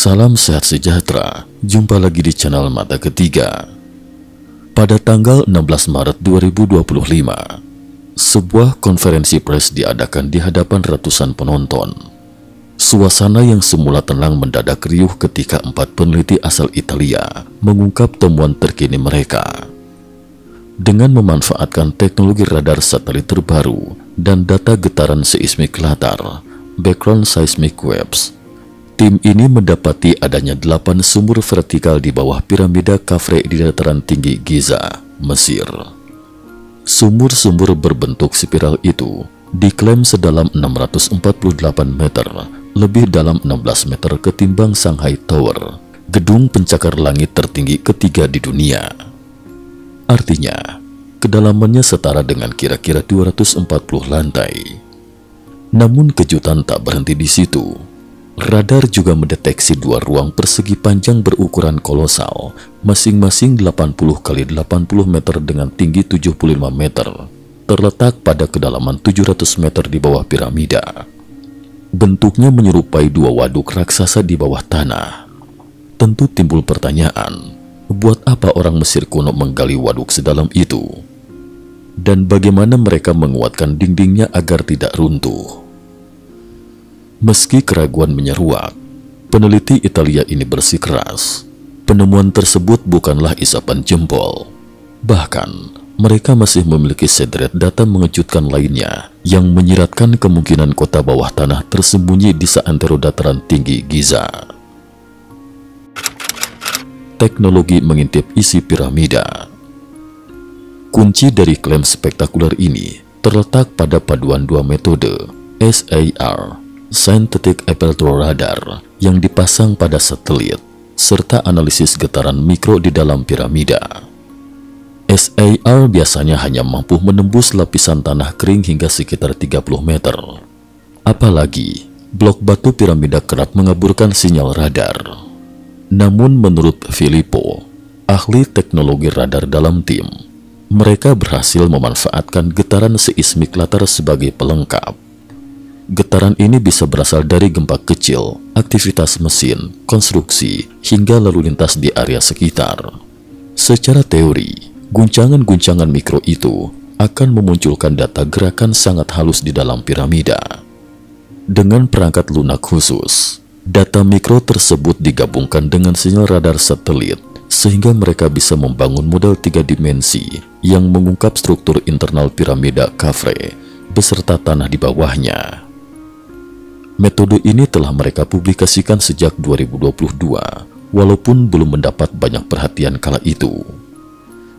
Salam sehat sejahtera, jumpa lagi di channel Mata Ketiga. Pada tanggal 16 Maret 2025, sebuah konferensi pers diadakan di hadapan ratusan penonton. Suasana yang semula tenang mendadak riuh ketika 4 peneliti asal Italia mengungkap temuan terkini mereka. Dengan memanfaatkan teknologi radar satelit terbaru dan data getaran seismik latar, background seismic waves, tim ini mendapati adanya 8 sumur vertikal di bawah piramida Khafre di dataran tinggi Giza, Mesir. Sumur-sumur berbentuk spiral itu diklaim sedalam 648 meter, lebih dalam 16 meter ketimbang Shanghai Tower, gedung pencakar langit tertinggi ketiga di dunia. Artinya, kedalamannya setara dengan kira-kira 240 lantai. Namun kejutan tak berhenti di situ. Radar juga mendeteksi 2 ruang persegi panjang berukuran kolosal, masing-masing 80 kali 80 meter dengan tinggi 75 meter, terletak pada kedalaman 700 meter di bawah piramida. Bentuknya menyerupai 2 waduk raksasa di bawah tanah. Tentu timbul pertanyaan, buat apa orang Mesir kuno menggali waduk sedalam itu? Dan bagaimana mereka menguatkan dindingnya agar tidak runtuh? Meski keraguan menyeruak, peneliti Italia ini bersikeras. Penemuan tersebut bukanlah isapan jempol. Bahkan, mereka masih memiliki sederet data mengejutkan lainnya yang menyiratkan kemungkinan kota bawah tanah tersembunyi di seantero dataran tinggi Giza. Teknologi mengintip isi piramida. Kunci dari klaim spektakuler ini terletak pada paduan 2 metode SAR, Synthetic Aperture Radar, yang dipasang pada satelit, serta analisis getaran mikro di dalam piramida. SAR biasanya hanya mampu menembus lapisan tanah kering hingga sekitar 30 meter. Apalagi, blok batu piramida kerap mengaburkan sinyal radar. Namun menurut Filippo, ahli teknologi radar dalam tim, mereka berhasil memanfaatkan getaran seismik latar sebagai pelengkap. Getaran ini bisa berasal dari gempa kecil, aktivitas mesin, konstruksi, hingga lalu lintas di area sekitar. Secara teori, guncangan-guncangan mikro itu akan memunculkan data gerakan sangat halus di dalam piramida. Dengan perangkat lunak khusus, data mikro tersebut digabungkan dengan sinyal radar satelit, sehingga mereka bisa membangun model 3 dimensi yang mengungkap struktur internal piramida Khafre beserta tanah di bawahnya. Metode ini telah mereka publikasikan sejak 2022, walaupun belum mendapat banyak perhatian kala itu.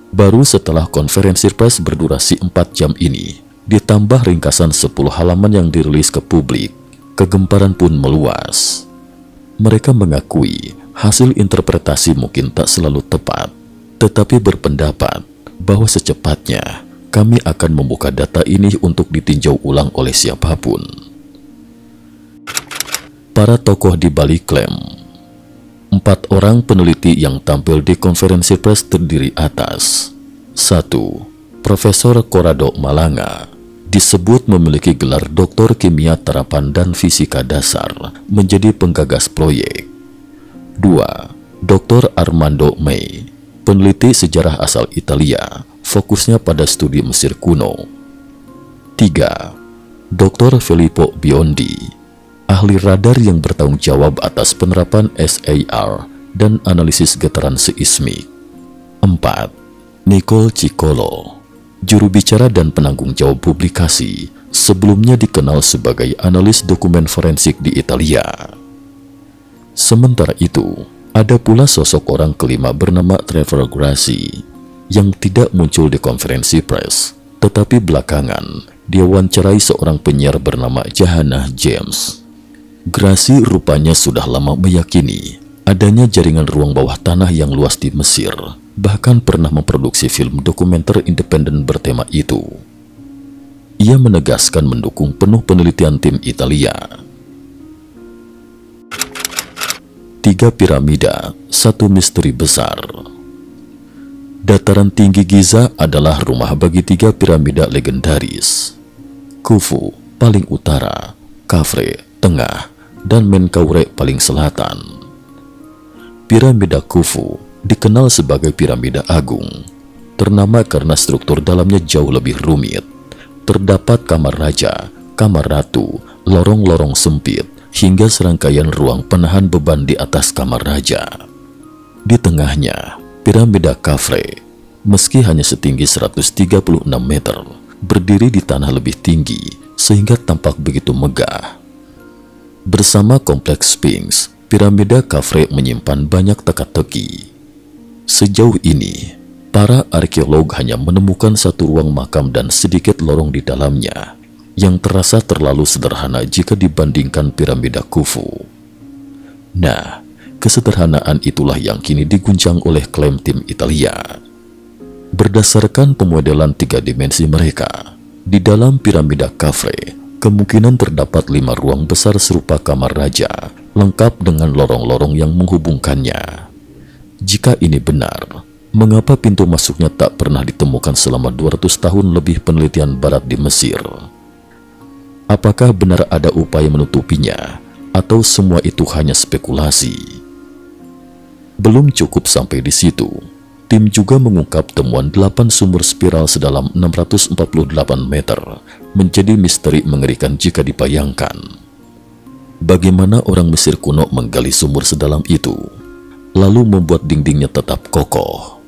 Baru setelah konferensi pers berdurasi 4 jam ini, ditambah ringkasan 10 halaman yang dirilis ke publik, kegemparan pun meluas. Mereka mengakui hasil interpretasi mungkin tak selalu tepat, tetapi berpendapat bahwa secepatnya kami akan membuka data ini untuk ditinjau ulang oleh siapapun. Para tokoh di balik klaim. 4 orang peneliti yang tampil di konferensi pers terdiri atas 1. Profesor Corrado Malanga, disebut memiliki gelar Doktor Kimia Terapan dan Fisika Dasar, menjadi penggagas proyek. 2. Dr. Armando May, peneliti sejarah asal Italia, fokusnya pada studi Mesir kuno. 3. Dr. Filippo Biondi, ahli radar yang bertanggung jawab atas penerapan SAR dan analisis getaran seismik. 4. Nicole Ciccolo, juru bicara dan penanggung jawab publikasi, sebelumnya dikenal sebagai analis dokumen forensik di Italia. Sementara itu, ada pula sosok orang kelima bernama Trevor Grassi, yang tidak muncul di konferensi pers, tetapi belakangan diwawancarai seorang penyiar bernama Jahannah James. Grassi rupanya sudah lama meyakini adanya jaringan ruang bawah tanah yang luas di Mesir, bahkan pernah memproduksi film dokumenter independen bertema itu. Ia menegaskan mendukung penuh penelitian tim Italia. 3 piramida, 1 misteri besar. Dataran tinggi Giza adalah rumah bagi 3 piramida legendaris. Khufu paling utara, Khafre tengah, dan Menkaure paling selatan. Piramida Khufu dikenal sebagai piramida agung. Ternama karena struktur dalamnya jauh lebih rumit. Terdapat kamar raja, kamar ratu, lorong-lorong sempit, hingga serangkaian ruang penahan beban di atas kamar raja. Di tengahnya, piramida Khafre, meski hanya setinggi 136 meter, berdiri di tanah lebih tinggi sehingga tampak begitu megah. Bersama kompleks Sphinx, piramida Khafre menyimpan banyak teka-teki. Sejauh ini, para arkeolog hanya menemukan satu ruang makam dan sedikit lorong di dalamnya, yang terasa terlalu sederhana jika dibandingkan piramida Khufu. Nah, kesederhanaan itulah yang kini diguncang oleh klaim tim Italia. Berdasarkan pemodelan 3 dimensi mereka, di dalam piramida Khafre kemungkinan terdapat 5 ruang besar serupa kamar raja, lengkap dengan lorong-lorong yang menghubungkannya. Jika ini benar, mengapa pintu masuknya tak pernah ditemukan selama 200 tahun lebih penelitian barat di Mesir? Apakah benar ada upaya menutupinya, atau semua itu hanya spekulasi? Belum cukup sampai di situ, tim juga mengungkap temuan 8 sumur spiral sedalam 648 meter, menjadi misteri mengerikan jika dibayangkan. Bagaimana orang Mesir kuno menggali sumur sedalam itu, lalu membuat dindingnya tetap kokoh?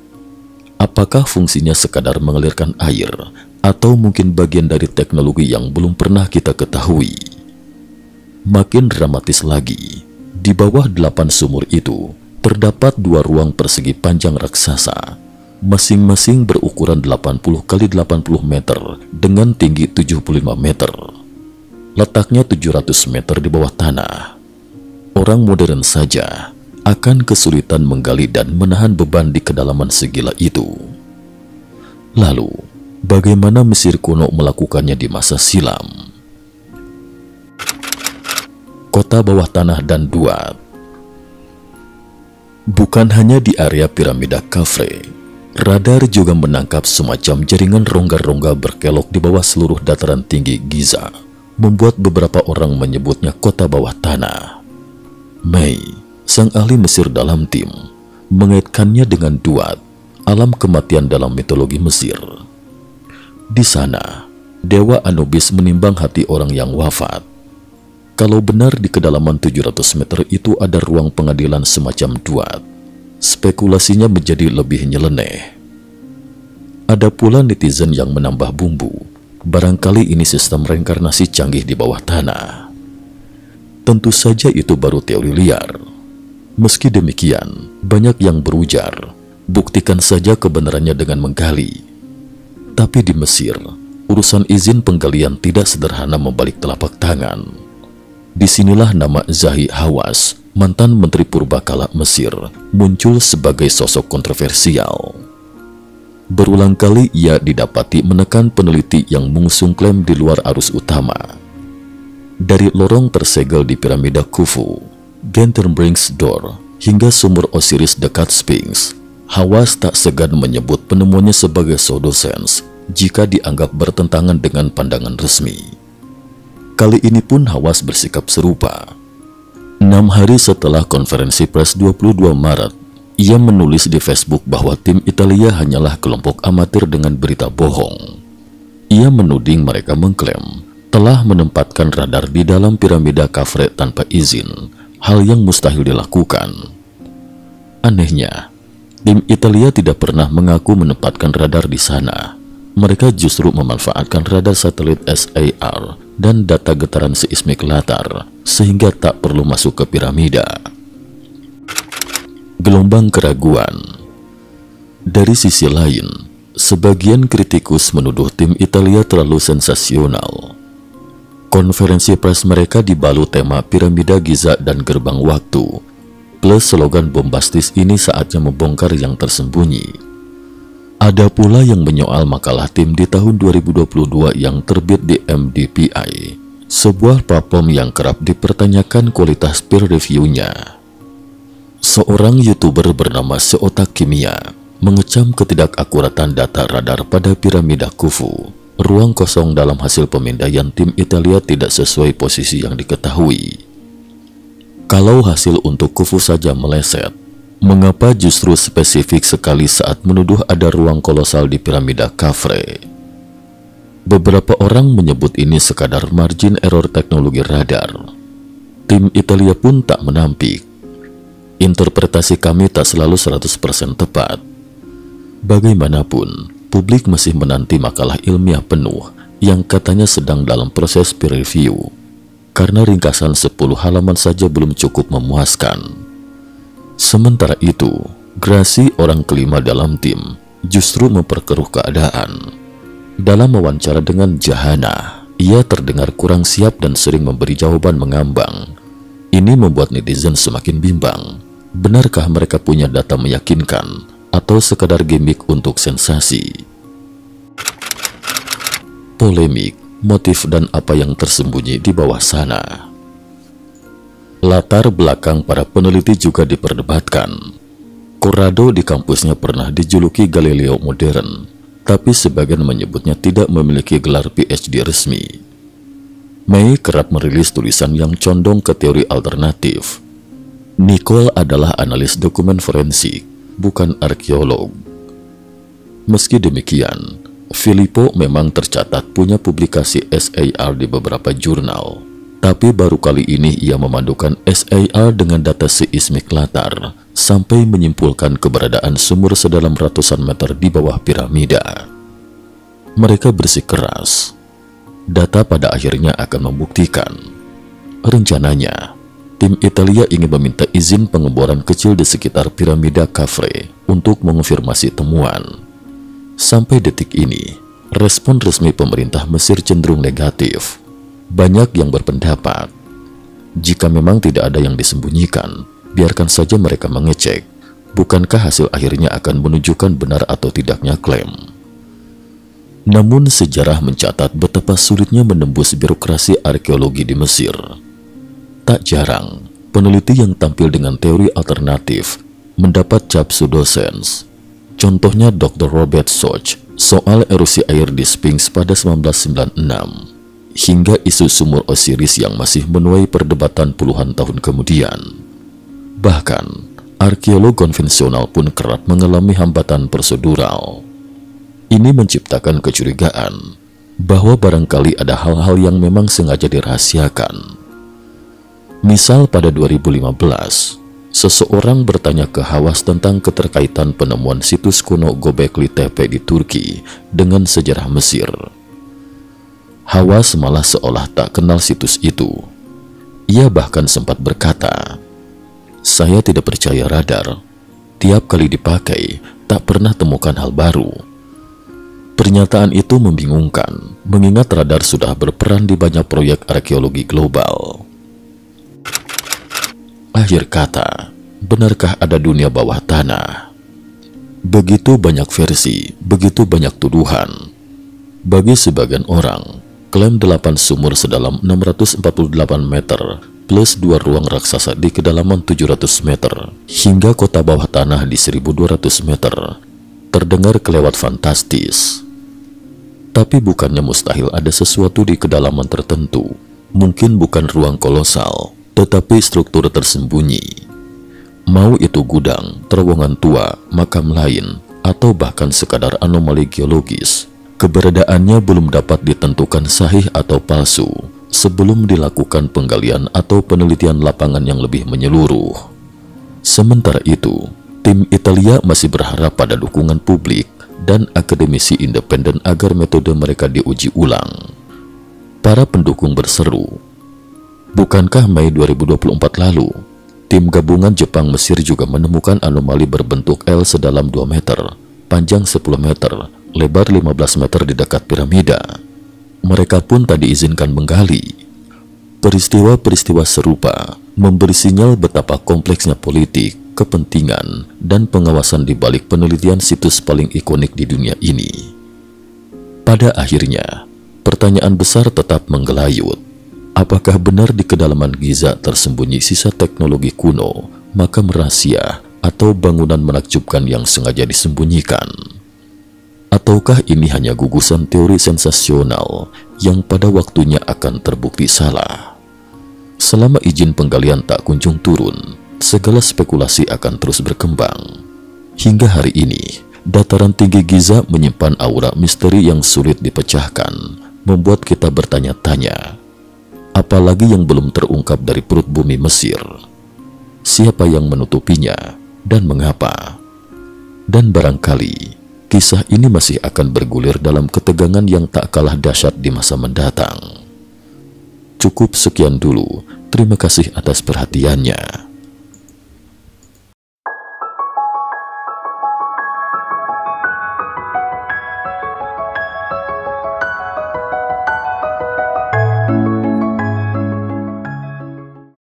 Apakah fungsinya sekadar mengalirkan air, atau mungkin bagian dari teknologi yang belum pernah kita ketahui? Makin dramatis lagi, di bawah 8 sumur itu terdapat 2 ruang persegi panjang raksasa, masing-masing berukuran 80 kali 80 meter dengan tinggi 75 meter. Letaknya 700 meter di bawah tanah. Orang modern saja akan kesulitan menggali dan menahan beban di kedalaman segila itu. Lalu, bagaimana Mesir kuno melakukannya di masa silam? Kota bawah tanah dan Duat. Bukan hanya di area piramida Khafre, radar juga menangkap semacam jaringan rongga-rongga berkelok di bawah seluruh dataran tinggi Giza, membuat beberapa orang menyebutnya kota bawah tanah. May, sang ahli Mesir dalam tim, mengaitkannya dengan Duat, alam kematian dalam mitologi Mesir. Di sana, dewa Anubis menimbang hati orang yang wafat. Kalau benar di kedalaman 700 meter itu ada ruang pengadilan semacam Duat, spekulasinya menjadi lebih nyeleneh. Ada pula netizen yang menambah bumbu, barangkali ini sistem reinkarnasi canggih di bawah tanah. Tentu saja itu baru teori liar. Meski demikian, banyak yang berujar, buktikan saja kebenarannya dengan menggali. Tapi di Mesir, urusan izin penggalian tidak sederhana membalik telapak tangan. Disinilah nama Zahi Hawass, mantan Menteri Purbakala Mesir, muncul sebagai sosok kontroversial. Berulang kali ia didapati menekan peneliti yang mengusung klaim di luar arus utama. Dari lorong tersegel di piramida Khufu, Genterbrinks Door, hingga sumur Osiris dekat Sphinx, Hawass tak segan menyebut penemuannya sebagai pseudoscience jika dianggap bertentangan dengan pandangan resmi. Kali ini pun Hawass bersikap serupa. 6 hari setelah konferensi pers 22 Maret, ia menulis di Facebook bahwa tim Italia hanyalah kelompok amatir dengan berita bohong. Ia menuding mereka mengklaim telah menempatkan radar di dalam piramida Khafre tanpa izin, hal yang mustahil dilakukan. Anehnya, tim Italia tidak pernah mengaku menempatkan radar di sana. Mereka justru memanfaatkan radar satelit SAR dan data getaran seismik latar, sehingga tak perlu masuk ke piramida. Gelombang keraguan. Dari sisi lain, sebagian kritikus menuduh tim Italia terlalu sensasional. Konferensi pers mereka dibalut tema piramida Giza dan gerbang waktu, plus slogan bombastis ini saatnya membongkar yang tersembunyi. Ada pula yang menyoal makalah tim di tahun 2022 yang terbit di MDPI, sebuah platform yang kerap dipertanyakan kualitas peer review-nya. Seorang YouTuber bernama Seotak Kimia mengecam ketidakakuratan data radar pada piramida Khufu. Ruang kosong dalam hasil pemindaian tim Italia tidak sesuai posisi yang diketahui. Kalau hasil untuk Khufu saja meleset, Mengapa justru spesifik sekali saat menuduh ada ruang kolosal di piramida Khafre? Beberapa orang menyebut ini sekadar margin error teknologi radar. Tim Italia pun tak menampik. Interpretasi kami tak selalu 100% tepat. Bagaimanapun, publik masih menanti makalah ilmiah penuh yang katanya sedang dalam proses peer review. Karena ringkasan 10 halaman saja belum cukup memuaskan. Sementara itu, Grassi, orang kelima dalam tim, justru memperkeruh keadaan. Dalam wawancara dengan Jahana, ia terdengar kurang siap dan sering memberi jawaban mengambang. Ini membuat netizen semakin bimbang. Benarkah mereka punya data meyakinkan atau sekadar gimmick untuk sensasi? Polemik, motif dan apa yang tersembunyi di bawah sana. Latar belakang para peneliti juga diperdebatkan. Corrado di kampusnya pernah dijuluki Galileo modern, tapi sebagian menyebutnya tidak memiliki gelar PhD resmi. May kerap merilis tulisan yang condong ke teori alternatif. Nicole adalah analis dokumen forensik, bukan arkeolog. Meski demikian, Filippo memang tercatat punya publikasi SAR di beberapa jurnal, tapi baru kali ini ia memandukan SAR dengan data seismik latar sampai menyimpulkan keberadaan sumur sedalam ratusan meter di bawah piramida. Mereka bersikeras. Data pada akhirnya akan membuktikan. Rencananya, tim Italia ingin meminta izin pengeboran kecil di sekitar piramida Khafre untuk mengonfirmasi temuan. Sampai detik ini, respon resmi pemerintah Mesir cenderung negatif. Banyak yang berpendapat, jika memang tidak ada yang disembunyikan, biarkan saja mereka mengecek. Bukankah hasil akhirnya akan menunjukkan benar atau tidaknya klaim? Namun sejarah mencatat betapa sulitnya menembus birokrasi arkeologi di Mesir. Tak jarang, peneliti yang tampil dengan teori alternatif mendapat cap pseudoscience. Contohnya Dr. Robert Soch soal erosi air di Sphinx pada 1996, hingga isu sumur Osiris yang masih menuai perdebatan puluhan tahun kemudian. Bahkan, arkeolog konvensional pun kerap mengalami hambatan prosedural. Ini menciptakan kecurigaan bahwa barangkali ada hal-hal yang memang sengaja dirahasiakan. Misal pada 2015, seseorang bertanya ke Hawass tentang keterkaitan penemuan situs kuno Göbekli Tepe di Turki dengan sejarah Mesir. Hawass malah seolah tak kenal situs itu. Ia bahkan sempat berkata, "Saya tidak percaya radar. Tiap kali dipakai, tak pernah temukan hal baru." Pernyataan itu membingungkan, mengingat radar sudah berperan di banyak proyek arkeologi global. Akhir kata, benarkah ada dunia bawah tanah? Begitu banyak versi, begitu banyak tuduhan. Bagi sebagian orang, klaim 8 sumur sedalam 648 meter plus 2 ruang raksasa di kedalaman 700 meter hingga kota bawah tanah di 1200 meter terdengar kelewat fantastis. Tapi bukannya mustahil ada sesuatu di kedalaman tertentu. Mungkin bukan ruang kolosal, tetapi struktur tersembunyi. Mau itu gudang, terowongan tua, makam lain, atau bahkan sekadar anomali geologis, keberadaannya belum dapat ditentukan sahih atau palsu sebelum dilakukan penggalian atau penelitian lapangan yang lebih menyeluruh. Sementara itu, tim Italia masih berharap pada dukungan publik dan akademisi independen agar metode mereka diuji ulang. Para pendukung berseru, bukankah Mei 2024 lalu, tim gabungan Jepang Mesir juga menemukan anomali berbentuk L sedalam 2 meter, panjang 10 meter, lebar 15 meter di dekat piramida. Mereka pun tak diizinkan menggali. Peristiwa-peristiwa serupa memberi sinyal betapa kompleksnya politik, kepentingan, dan pengawasan di balik penelitian situs paling ikonik di dunia ini. Pada akhirnya, pertanyaan besar tetap menggelayut. Apakah benar di kedalaman Giza tersembunyi sisa teknologi kuno, makam rahasia, atau bangunan menakjubkan yang sengaja disembunyikan? Ataukah ini hanya gugusan teori sensasional yang pada waktunya akan terbukti salah? Selama izin penggalian tak kunjung turun, segala spekulasi akan terus berkembang. Hingga hari ini, dataran tinggi Giza menyimpan aura misteri yang sulit dipecahkan, membuat kita bertanya-tanya, apalagi yang belum terungkap dari perut bumi Mesir. Siapa yang menutupinya dan mengapa? Dan barangkali kisah ini masih akan bergulir dalam ketegangan yang tak kalah dahsyat di masa mendatang. Cukup sekian dulu. Terima kasih atas perhatiannya.